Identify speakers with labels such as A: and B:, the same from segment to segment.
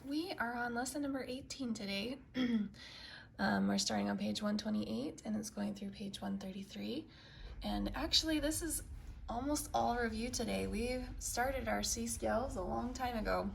A: We are on lesson number 18 today. We're starting on page 128 and it's going through page 133. And actually this is almost all review today. We started our C scales a long time ago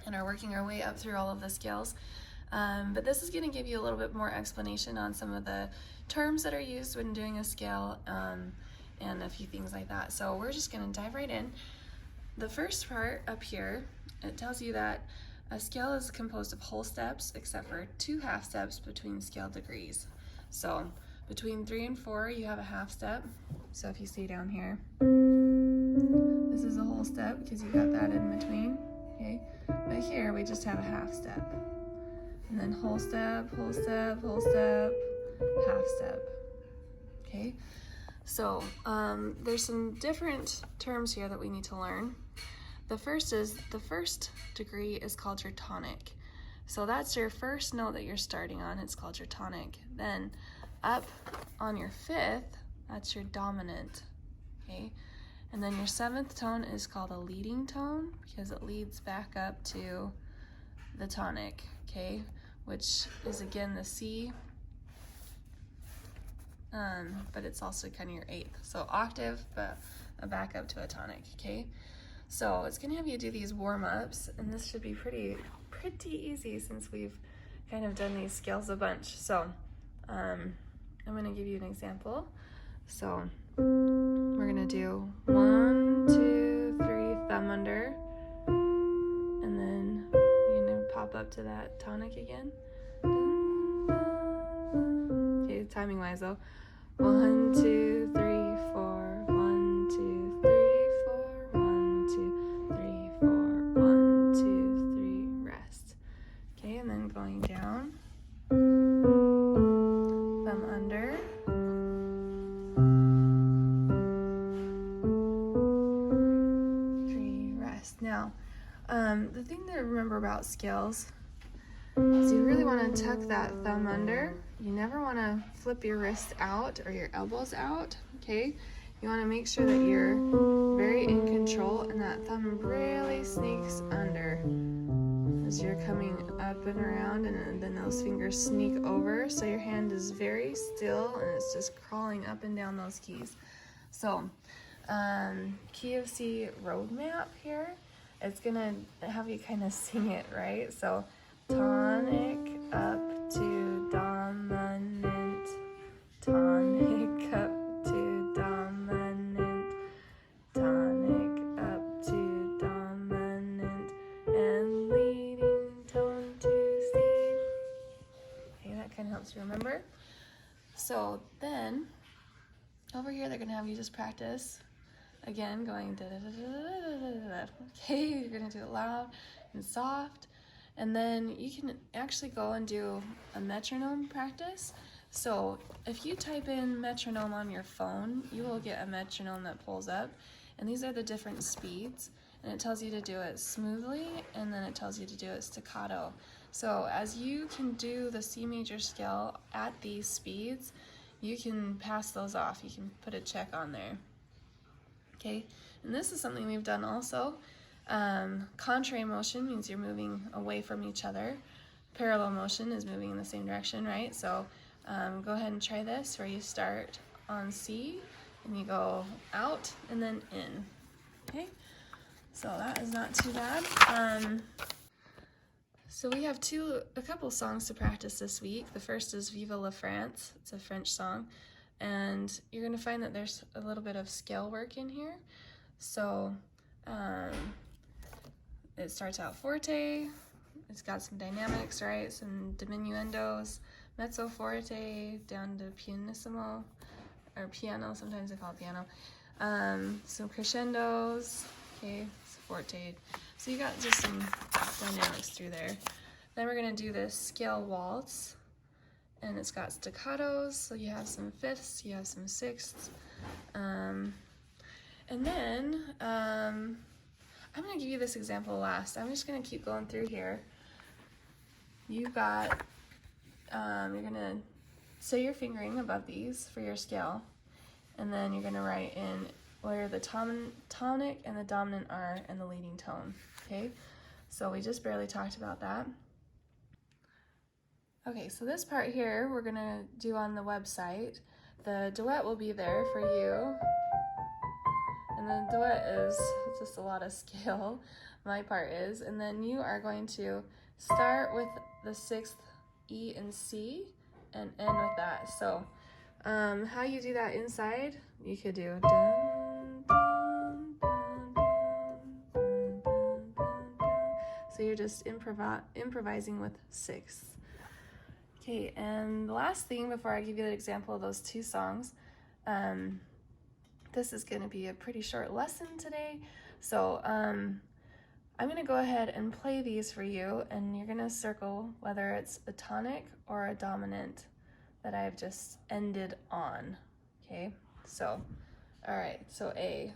A: and are working our way up through all of the scales. But this is going to give you a little bit more explanation on some of the terms that are used when doing a scale and a few things like that. So we're just going to dive right in. The first part up here, it tells you that a scale is composed of whole steps except for 2 half steps between scale degrees. So between 3 and 4 you have a half step. So if you see down here, this is a whole step because you got that in between, okay? But here we just have a half step. And then whole step, whole step, whole step, half step, okay? So there's some different terms here that we need to learn. The first degree is called your tonic. So that's your first note that you're starting on. It's called your tonic. Then up on your 5th, that's your dominant, okay? And then your 7th tone is called a leading tone because it leads back up to the tonic, okay? Which is again the C, but it's also kind of your 8th. So octave, but a back up to a tonic, okay? So it's gonna have you do these warm-ups, and this should be pretty easy since we've kind of done these scales a bunch. So I'm gonna give you an example. So we're gonna do 1, 2, 3, thumb under, and then you're gonna pop up to that tonic again. Okay, timing wise though. 1, 2, 3, 4, 1, 2, 3, 4, 1, 2, 3, 4, 1, 2, 3, rest. Okay, and then going down, thumb under, rest. Now, the thing to remember about scales is you really want to tuck that thumb under. You never want to flip your wrists out or your elbows out, okay? You want to make sure that you're very in control and that thumb really sneaks under as you're coming up and around, and then those fingers sneak over, so your hand is very still and it's just crawling up and down those keys. So key of C roadmap here, it's gonna have you kind of sing it, right? So tonic up to dominant, tonic up to dominant, tonic up to dominant, and leading tone to C. Okay, that kind of helps you remember. So then over here they're gonna have you just practice again, going da da da da da da da. Okay, you're gonna do it loud and soft. And then you can actually go and do a metronome practice. So if you type in metronome on your phone, you will get a metronome that pulls up. And these are the different speeds. And it tells you to do it smoothly, and then it tells you to do it staccato. So as you can do the C major scale at these speeds, you can pass those off. You can put a check on there. Okay, and this is something we've done also. Contrary motion means you're moving away from each other. Parallel motion is moving in the same direction, right? So go ahead and try this, where you start on C and you go out and then in. Okay, so that is not too bad. So we have a couple songs to practice this week. The first is Vive la France. It's a French song, and you're going to find that there's a little bit of scale work in here. So it starts out forte, it's got some dynamics, right? Some diminuendos, mezzo forte, down to pianissimo, or piano, sometimes they call it piano. Some crescendos, okay, it's forte. So you got just some dynamics through there. Then we're gonna do this scale waltz, and it's got staccatos, so you have some 5ths, you have some 6ths. And then, I'm going to give you this example last. I'm just going to keep going through here. You've got, you're going to say your fingering above these for your scale, and then you're going to write in where the tonic and the dominant are and the leading tone, okay? So we just barely talked about that. Okay, so this part here we're gonna do on the website. The duet will be there for you. And the duet is just a lot of scale, my part is. And then you are going to start with the 6th E and C and end with that. So how you do that inside, you could do dun, dun, dun, dun, dun, dun, dun, dun. So you're just improvising with 6. Okay, and the last thing before I give you the example of those 2 songs, this is going to be a pretty short lesson today, so I'm going to go ahead and play these for you, and you're going to circle whether it's a tonic or a dominant that I've just ended on. Okay, so all right, so A.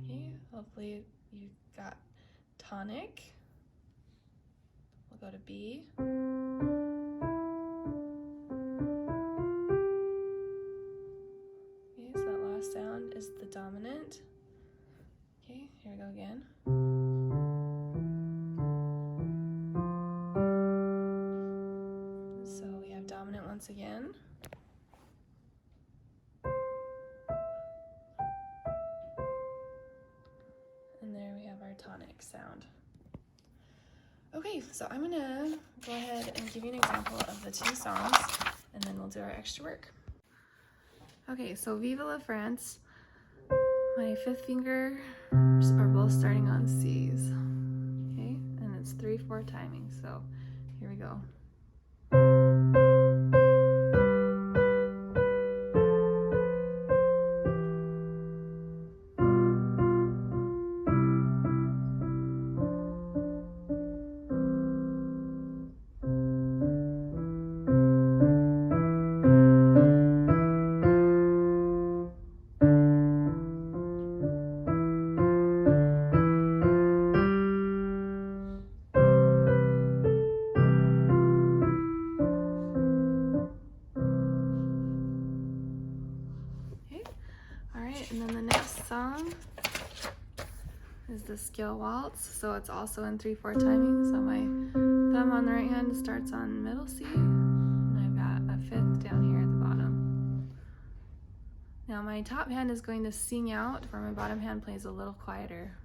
A: Okay, hopefully you got tonic. We'll go to B. Okay, so that last sound is the dominant. Okay, here we go again. So we have dominant once again. And there we have our tonic sound. Okay, so I'm gonna go ahead and give you an example of the 2 songs, and then we'll do our extra work. Okay, so Vive la France. My 5th fingers are both starting on C's. Okay, and it's 3/4 timing, so here we go. And then the next song is the scale waltz, so it's also in 3/4 timing. So my thumb on the right hand starts on middle C, and I've got a 5th down here at the bottom. Now my top hand is going to sing out, where my bottom hand plays a little quieter.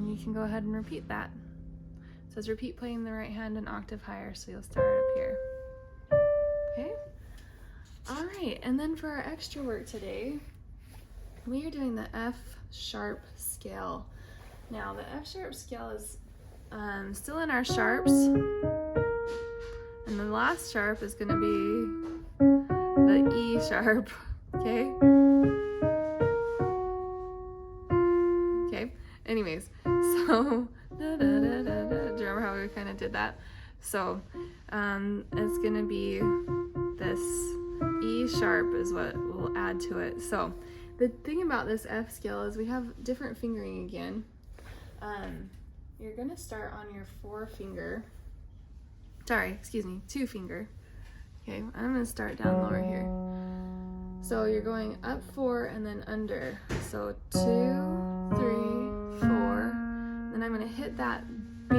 A: You can go ahead and repeat that. It says repeat playing the right hand an octave higher, so you'll start up here. Okay? All right, and then for our extra work today, we are doing the F sharp scale. Now the F sharp scale is still in our sharps, and the last sharp is going to be the E sharp, okay? Okay, anyways, so do you remember how we kind of did that? So it's going to be this E sharp is what we'll add to it. So the thing about this F scale is we have different fingering again. You're going to start on your 2 finger. Okay, I'm going to start down lower here. So you're going up 4 and then under. So 2, 3, 4. Then I'm going to hit that B.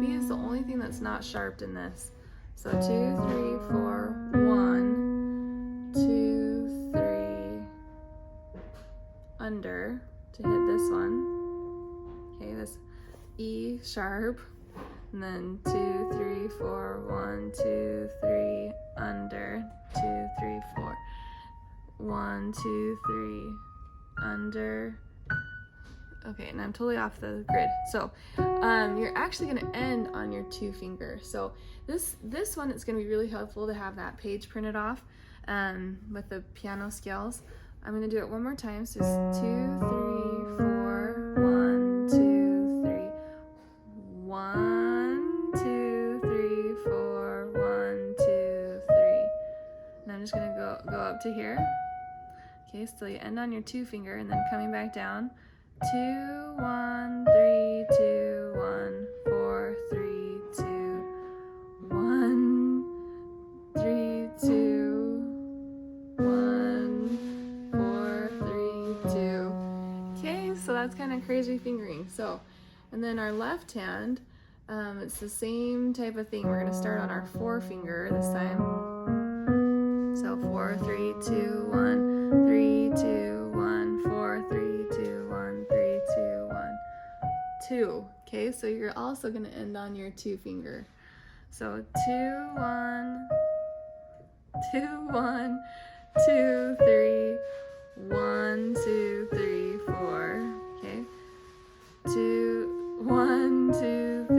A: B is the only thing that's not sharped in this. So 2, 3, 4, 1, 2, 3, under to hit this one. Okay, this E sharp. And then 2, 3, 4, 1, 2, 3, under, 2, 3, 4, 1, 2, 3, under. Okay, and I'm totally off the grid. So you're actually going to end on your 2 finger. So this one, it's going to be really helpful to have that page printed off. with the piano scales. I'm going to do it one more time. So it's 2, 3, 4, 1, 2, 3. 1, 2, 3, 4, 1, 2, 3. And I'm just going to go up to here. Okay, so you end on your 2 finger and then coming back down. 2, 1, 3, 2, 1, 4, 3, 2, 1, 3, 2, 1, 4, 3, 2. Okay, so that's kind of crazy fingering. So, and then our left hand, it's the same type of thing. We're going to start on our 4 finger this time. So 4, 3, 2, 1, 3, 2, 1, 4, 3, 2, 1, 3, 2, 1, 2. Okay, so you're also going to end on your 2 finger. So 2, 1, 2, 1, 2, 3, 1, 2, 3, 4. Okay, 2, 1, 2, 3,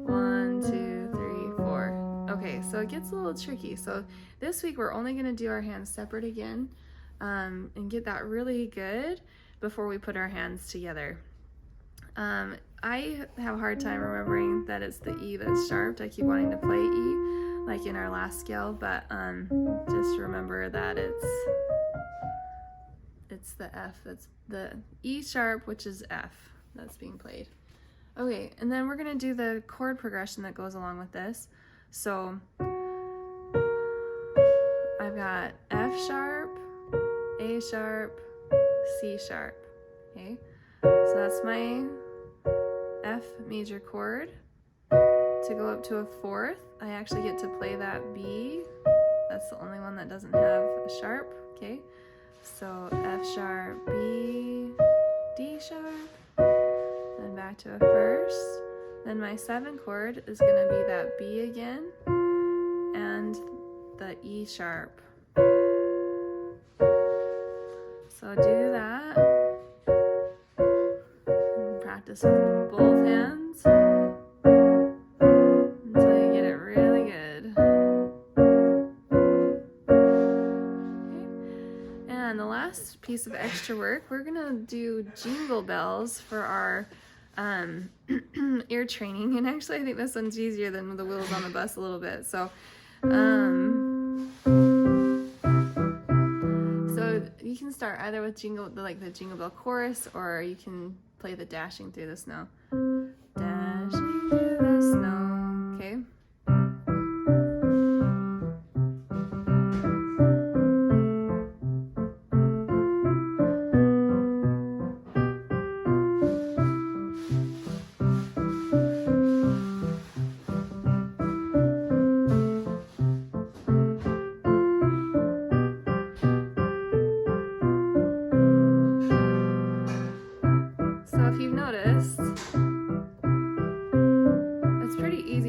A: 1, 2, 3, 4. Okay, so it gets a little tricky. So this week we're only going to do our hands separate again, and get that really good before we put our hands together. I have a hard time remembering that it's the E that's sharped. I keep wanting to play E like in our last scale, but just remember that it's the F, that's the E sharp, which is F, that's being played. Okay, and then we're gonna do the chord progression that goes along with this. So I've got F sharp, A sharp, C sharp. Okay, so that's my F major chord. To go up to a 4th, I actually get to play that B. That's the only one that doesn't have a sharp. Okay, so F sharp, B, D sharp, then back to a 1st. Then my 7 chord is going to be that B again and the E sharp. So do that. And practice with both hands until you get it really good. Okay. And the last piece of extra work, we're going to do Jingle Bells for our ear training. And actually I think this one's easier than the Wheels on the Bus a little bit. So so you can start either with the Jingle Bell chorus, or you can play the Dashing Through the Snow. Dashing through the snow. Okay.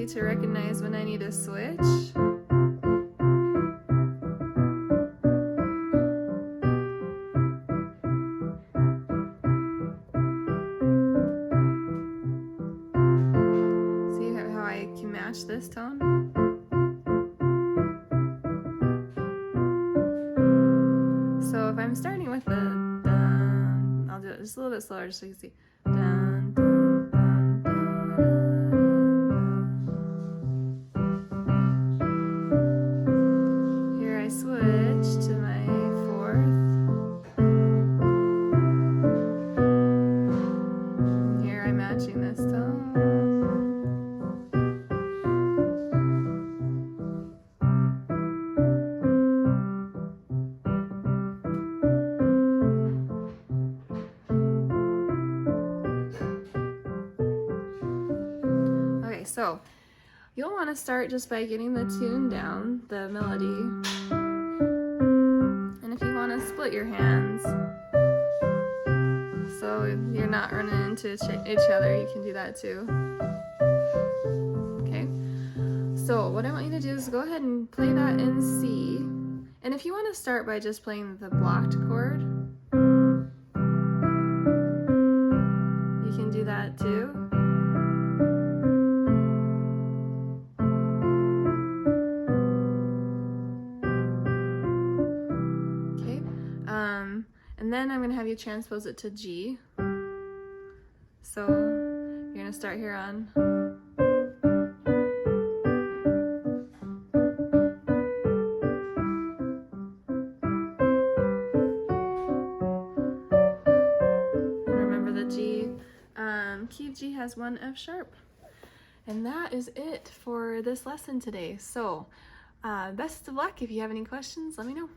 A: To recognize when I need to switch. See how I can match this tone? So if I'm starting with the dun, I'll do it just a little bit slower just so you can see. Dun, dun. Switch to my 4th. Here I'm matching this tone. Okay, so you'll want to start just by getting the tune down, the melody. Split your hands so you're not running into each other. You can do that too. Okay, so what I want you to do is go ahead and play that in C, and if you want to start by just playing the blocked chord, you can do that too. And then I'm gonna have you transpose it to G. So you're gonna start here on. Remember the G, key of G has one F sharp. And that is it for this lesson today. So best of luck. If you have any questions, let me know.